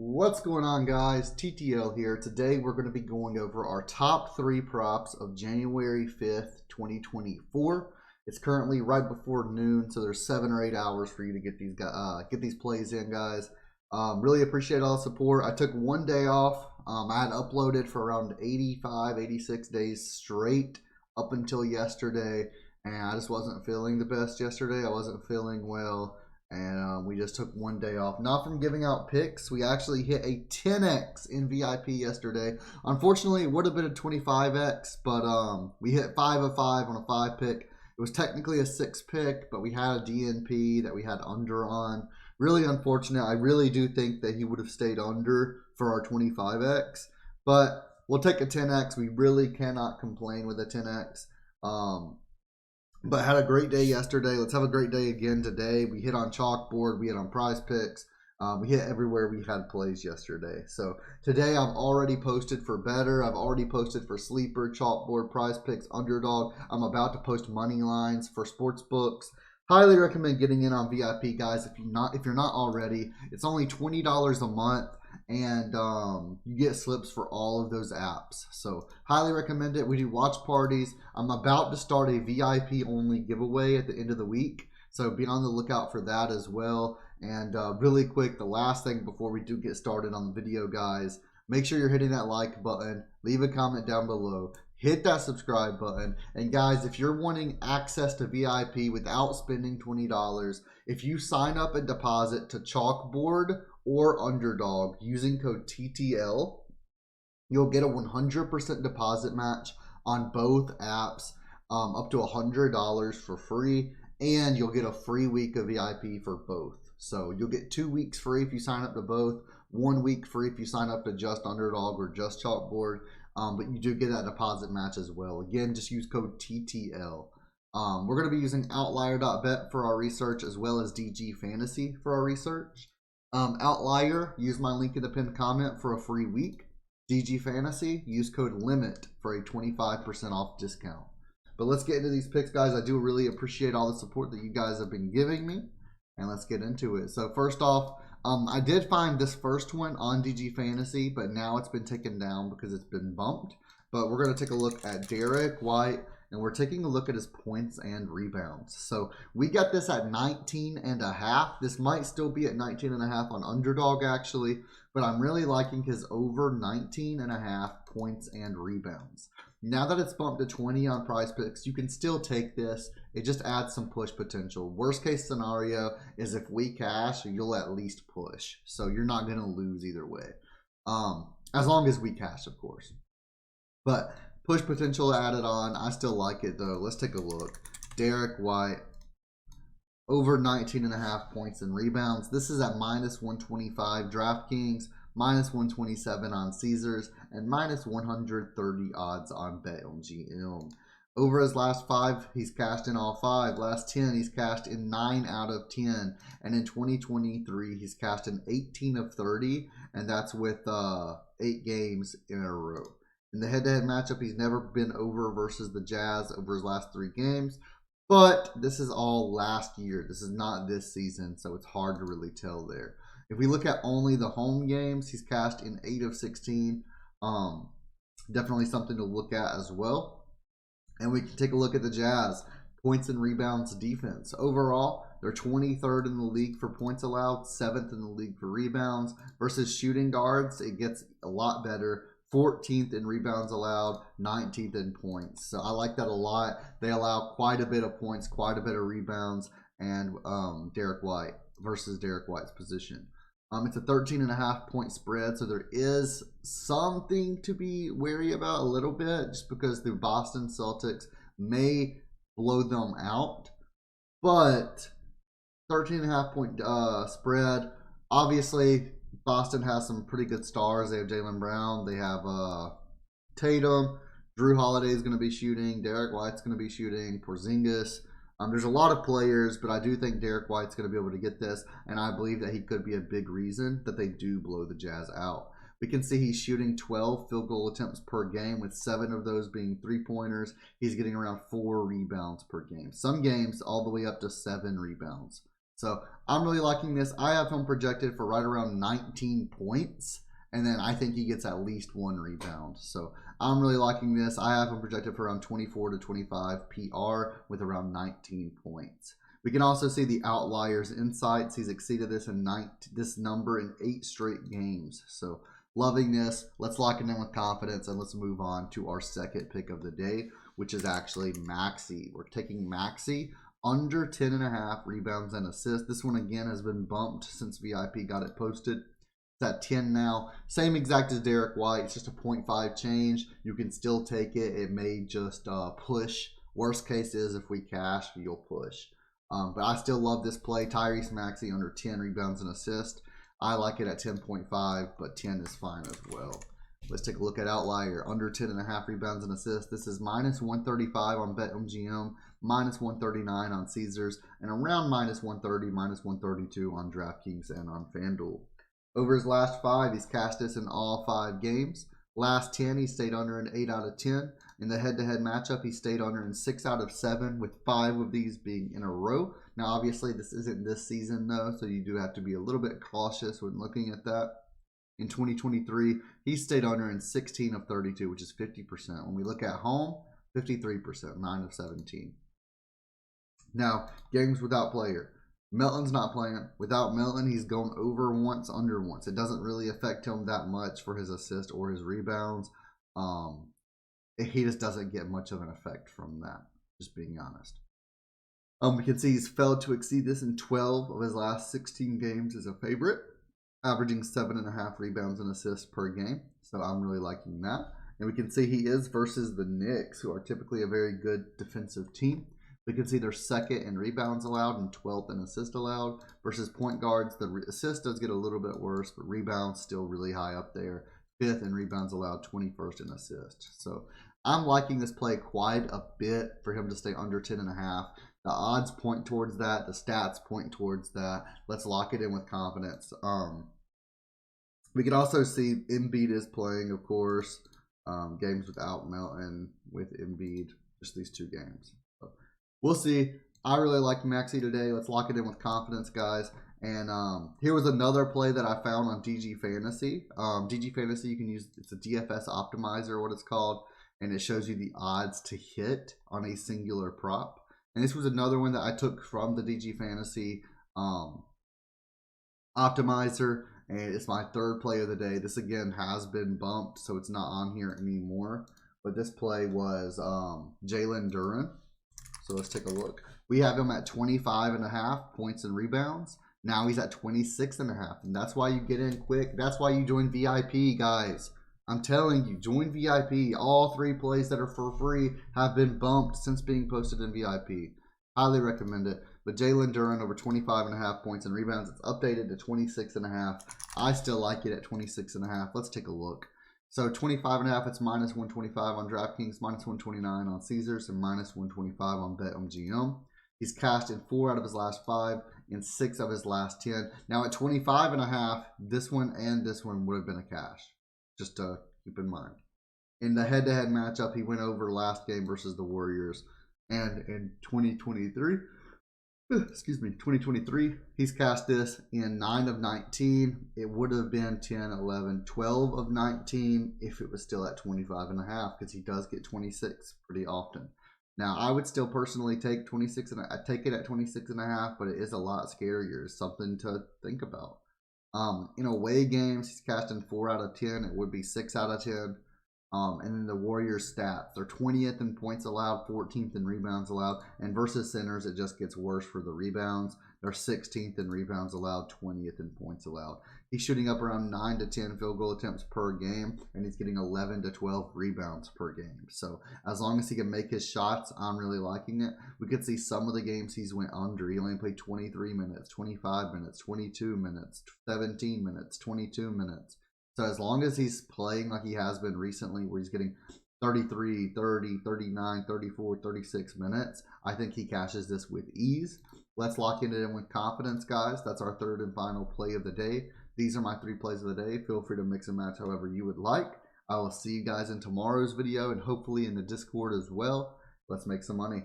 What's going on, guys? TTL here. Today we're going to be going over our top 3 props of January 5th, 2024. It's currently right before noon, so there's 7 or 8 hours for you to get these plays in, guys. Really appreciate all the support. I took one day off. I had uploaded for around 85, 86 days straight up until yesterday, and I just wasn't feeling the best yesterday. I wasn't feeling well. And we just took one day off. Not from giving out picks. We actually hit a 10x in VIP yesterday. Unfortunately, it would have been a 25x, but we hit 5 of 5 on a 5 pick. It was technically a 6 pick, but we had a DNP that we had under on. Really unfortunate. I really do think that he would have stayed under for our 25x. But we'll take a 10x. We really cannot complain with a 10x. But had a great day yesterday. Let's have a great day again today. We hit on Chalkboard. We hit on Prizepicks. We hit everywhere we had plays yesterday. So today I've already posted for Betr. I've already posted for Sleeper, Chalkboard, Prizepicks, UnderDog. I'm about to post money lines for sports books. Highly recommend getting in on VIP, guys. If you're not already, it's only $20 a month. And you get slips for all of those apps. So highly recommend it. We do watch parties. I'm about to start a VIP only giveaway at the end of the week. So be on the lookout for that as well. And really quick, the last thing before we do get started on the video, guys, make sure you're hitting that like button. Leave a comment down below. Hit that subscribe button. And guys, if you're wanting access to VIP without spending $20, if you sign up and deposit to Chalkboard or UnderDog using code TTL, you'll get a 100% deposit match on both apps, up to $100 for free, and you'll get a free week of VIP for both. So you'll get 2 weeks free if you sign up to both, 1 week free if you sign up to just UnderDog or just Chalkboard, but you do get that deposit match as well. Again, just use code TTL. We're going to be using Outlier.bet for our research, as well as DG Fantasy for our research. Outlier, use my link in the pinned comment for a free week. DG Fantasy, use code LIMIT for a 25% off discount. But let's get into these picks, guys. I do really appreciate all the support that you guys have been giving me. And let's get into it. So first off, I did find this first one on DG Fantasy, but now it's been taken down because it's been bumped. But we're going to take a look at Derek White, and we're taking a look at his points and rebounds. So we got this at 19.5. This might still be at 19.5 on UnderDog, actually, but I'm really liking his over 19.5 points and rebounds. Now that it's bumped to 20 on Prizepicks, you can still take this. It just adds some push potential. Worst case scenario is if we cash, you'll at least push. So you're not going to lose either way. As long as we cash, of course. But push potential added on. I still like it, though. Let's take a look. Derek White, over 19.5 points and rebounds. This is at minus 125 DraftKings, minus 127 on Caesars, and minus 130 odds on BetMGM. Over his last 5, he's cashed in all 5. Last 10, he's cashed in 9 out of 10. And in 2023, he's cashed in 18 of 30, and that's with 8 games in a row. In the head-to-head matchup, he's never been over versus the Jazz over his last 3 games. But this is all last year. This is not this season, so it's hard to really tell there. If we look at only the home games, he's cashed in 8 of 16. Definitely something to look at as well. And we can take a look at the Jazz. Points and rebounds defense. Overall, they're 23rd in the league for points allowed, 7th in the league for rebounds. Versus shooting guards, it gets a lot better. 14th in rebounds allowed, 19th in points. So I like that a lot. They allow quite a bit of points, quite a bit of rebounds, and Derek White versus Derek White's position. It's a 13.5 point spread, so there is something to be wary about a little bit, just because the Boston Celtics may blow them out. But 13.5 point spread, obviously Boston has some pretty good stars. They have Jaylen Brown. They have Tatum. Drew Holiday is going to be shooting. Derek White's going to be shooting. Porzingis. There's a lot of players, but I do think Derek White's going to be able to get this, and I believe that he could be a big reason that they do blow the Jazz out. We can see he's shooting 12 field goal attempts per game, with 7 of those being three-pointers. He's getting around 4 rebounds per game. Some games all the way up to 7 rebounds. So I'm really liking this. I have him projected for right around 19 points. And then I think he gets at least 1 rebound. So I'm really liking this. I have him projected for around 24 to 25 PR with around 19 points. We can also see the Outlier's insights. He's exceeded this number in 8 straight games. So loving this. Let's lock it in with confidence, and let's move on to our second pick of the day, which is actually Maxi. We're taking Maxi under 10.5 rebounds and assists. This one again has been bumped since VIP got it posted. It's at 10 now. Same exact as Derek White. It's just a 0.5 change. You can still take it. It may just push. Worst case is if we cash, you'll push. But I still love this play. Tyrese Maxey under 10 rebounds and assists. I like it at 10.5, but 10 is fine as well. Let's take a look at Outlier. Under 10.5 rebounds and assists. This is minus 135 on BetMGM, minus 139 on Caesars, and around minus 130, minus 132 on DraftKings and on FanDuel. Over his last 5, he's cashed this in all 5 games. Last 10, he stayed under in 8 out of 10. In the head-to-head matchup, he stayed under in 6 out of 7, with 5 of these being in a row. Now, obviously, this isn't this season, though, so you do have to be a little bit cautious when looking at that. In 2023, he stayed under in 16 of 32, which is 50%. When we look at home, 53%, 9 of 17. Now, games without player. Melton's not playing. Without Melton, he's going over once, under once. It doesn't really affect him that much for his assist or his rebounds. He just doesn't get much of an effect from that, just being honest. We can see he's failed to exceed this in 12 of his last 16 games as a favorite, averaging 7.5 rebounds and assists per game. So I'm really liking that. And we can see he is versus the Knicks, who are typically a very good defensive team. We can see they're second in rebounds allowed and 12th in assists allowed. Versus point guards, the assist does get a little bit worse, but rebounds still really high up there. 5th in rebounds allowed, 21st in assists. So I'm liking this play quite a bit for him to stay under 10.5. The odds point towards that. The stats point towards that. Let's lock it in with confidence. We can also see Embiid is playing, of course. Games without Melton, with Embiid. Just these 2 games. So we'll see. I really like Maxi today. Let's lock it in with confidence, guys. And here was another play that I found on DG Fantasy. DG Fantasy, you can use, it's a DFS optimizer, what it's called. And it shows you the odds to hit on a singular prop. And this was another one that I took from the DG Fantasy optimizer. And it's my 3rd play of the day. This again has been bumped, so it's not on here anymore. But this play was Jaylen Duran. So let's take a look. We have him at 25.5 points and rebounds. Now he's at 26.5. And that's why you get in quick. That's why you join VIP, guys. I'm telling you, join VIP. All 3 plays that are for free have been bumped since being posted in VIP. Highly recommend it. But Jaylen Duran over 25.5 points and rebounds. It's updated to 26.5. I still like it at 26.5. Let's take a look. So 25.5, it's minus 125 on DraftKings, minus 129 on Caesars, and minus 125 on BetMGM. He's cashed in 4 out of his last 5 and 6 of his last 10. Now at 25.5, this one and this one would have been a cash. Just to keep in mind. In the head-to-head matchup, he went over last game versus the Warriors. And in 2023, he's cashed this in 9 of 19. It would have been 10, 11, 12 of 19 if it was still at 25.5, because he does get 26 pretty often. Now, I would still personally take 26, and I take it at 26.5, but it is a lot scarier. It's something to think about. In away games, he's cashed in 4 out of 10. It would be 6 out of 10. And then the Warriors stats. They're 20th in points allowed, 14th in rebounds allowed. And versus centers, it just gets worse for the rebounds. They're 16th in rebounds allowed, 20th in points allowed. He's shooting up around 9 to 10 field goal attempts per game, and he's getting 11 to 12 rebounds per game. So as long as he can make his shots, I'm really liking it. We could see some of the games he's went under. He only played 23 minutes, 25 minutes, 22 minutes, 17 minutes, 22 minutes. So as long as he's playing like he has been recently, where he's getting 33, 30, 39, 34, 36 minutes, I think he cashes this with ease. Let's lock it in with confidence, guys. That's our 3rd and final play of the day. These are my 3 plays of the day. Feel free to mix and match however you would like. I will see you guys in tomorrow's video and hopefully in the Discord as well. Let's make some money.